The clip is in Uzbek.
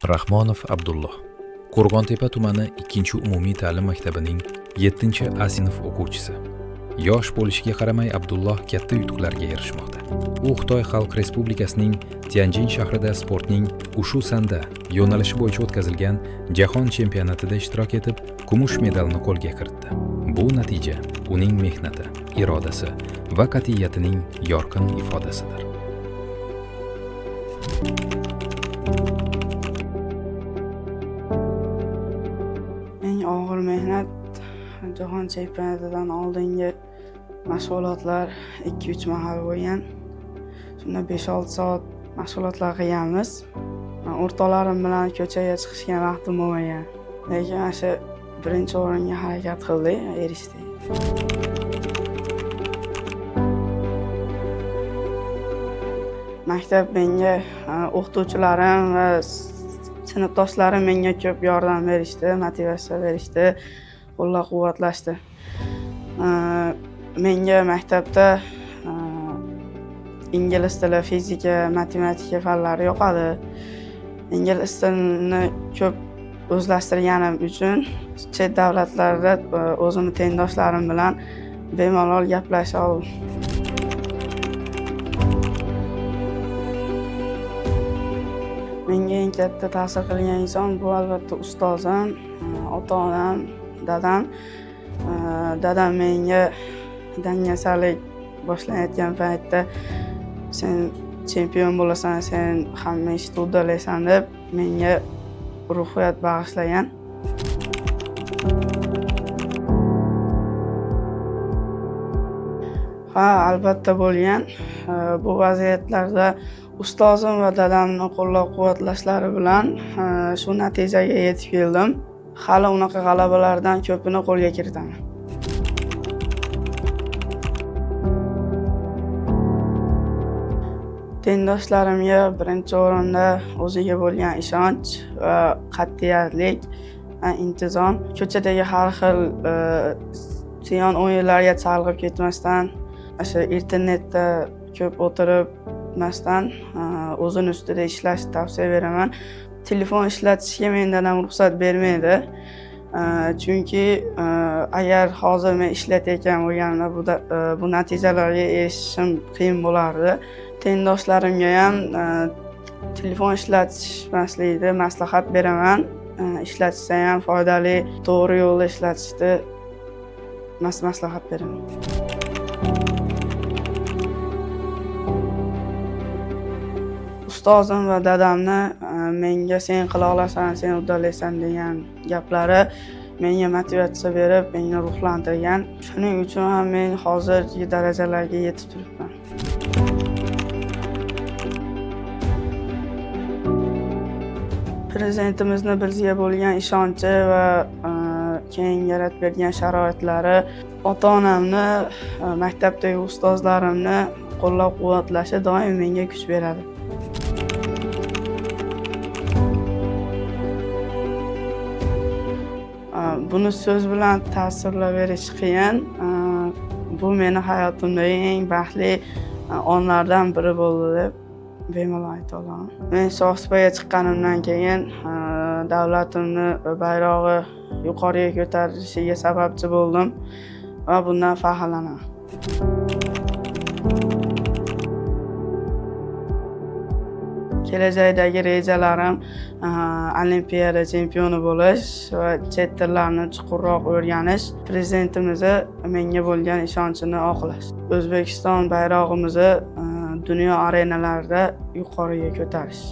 Rahmonov Abdulloh Qo'rg'ontepa tumani 2-umumiy ta'lim maktabining 7A sinf o'quvchisi. Yosh bo'lishiga qaramay Abdulloh katta yutuqlarga erishmoqda. U Xitoy Xalq Respublikasining Tianjin shahrida sportning Ushu Sanda yo'nalishi bo'yicha o'tkazilgan jahon chempionatida ishtirok etib, kumush medalni qo'lga kiritdi. Bu natija uning mehnati, irodasi va qat'iyatining yorqin ifodasidir. Eng og'ir mehnat jahon chempionatidan oldingi mashg'ulotlar 2-3 mahal bo'lgan. Shunda 5-6 soat mashg'ulotlar qilganmiz. O'rtoqlarim bilan ko'chaga chiqishga vaqtim bo'lmagan. Lekin mana shu birinchi o'ringa harakat qildik, erishdik. Maktab menga o'qituvchilarim va sinfdoshlarim menga ko'p yordam berishdi, motivatsiya berishdi, qo'llab-quvvatlashdi. Menga maktabda ingliz tili, fizika, matematika fanlari yoqadi. Ingliz tilini ko'p o'zlashtirganim uchun chet davlatlarda o'zimni tengdoshlarim bilan bemalol gaplasha oldim. Menga eng katta ta'sir qilgan inson bu albatta ustozim, ota-onam, dadam. Dadam menga dangasalik boshlanayotgan paytda sen chempion bo'lasan, sen hamma ishni uddalaysan deb menga ruhiyat bag'ishlagan. Ha, albatta bo'lgan. Bu vaziyatlarda ustozim va dadamning qo'llab-quvvatlashlari bilan shu natijaga yetib keldim. Hali unaqa g'alabalardan ko'pini qo'lga kiritaman. Tengdoshlarimga birinchi o'rinda o'ziga bo'lgan ishonch va qat'iyatlik, intizom, ko'chadagi har xil ziyon o'yinlarga chalg'ib ketmasdan, o'sha internetda ko'p o'tiribmasdan o'zini ustida ishlashni tavsiya beraman. Telefon ishlatishga mendan ham ruxsat bermaydi. Chunki agar hozir men ishlatayotgan bo'lganimda bu natijalarga erishishim qiyin bo'lardi. Tengdoshlarimga ham telefon ishlatmaslikni maslahat beraman. Ishlatishsa ham foydali, to'g'ri yo'lda ishlatishni maslahat beraman. Ustozim va dadamni menga sen qila olasan, sen uddalaysan degan gaplari menga motivatsiya berib, meni ruhlantirgan. Shuning uchun ham men hozirgi darajalarga yetib turibman. Prezidentimizni bizga bo'lgan ishonchi va keyin yaratib bergan sharoitlari, ota-onamni, maktabdagi ustozlarimni qo'llab-quvvatlashi doim menga kuch beradi. Buni so'z bilan ta'sirlab berish qiyin. Bu meni hayotimdagi eng baxtli onlardan biri bo'ldi deb bemalol ayta olaman. Men So'xspaga chiqqanimdan keyin davlatimni bayrog'i yuqoriga ko'tarilishiga sababchi bo'ldim va bundan faxrlanaman. Kelajakdagi rejalarim Olimpiada chempioni bo'lish va chet tillarini chuqurroq o'rganish, prezidentimiz menga bo'lgan ishonchini oqlash. O'zbekiston bayrog'imizni dunyo arenalarida yuqoriga ko'tarish.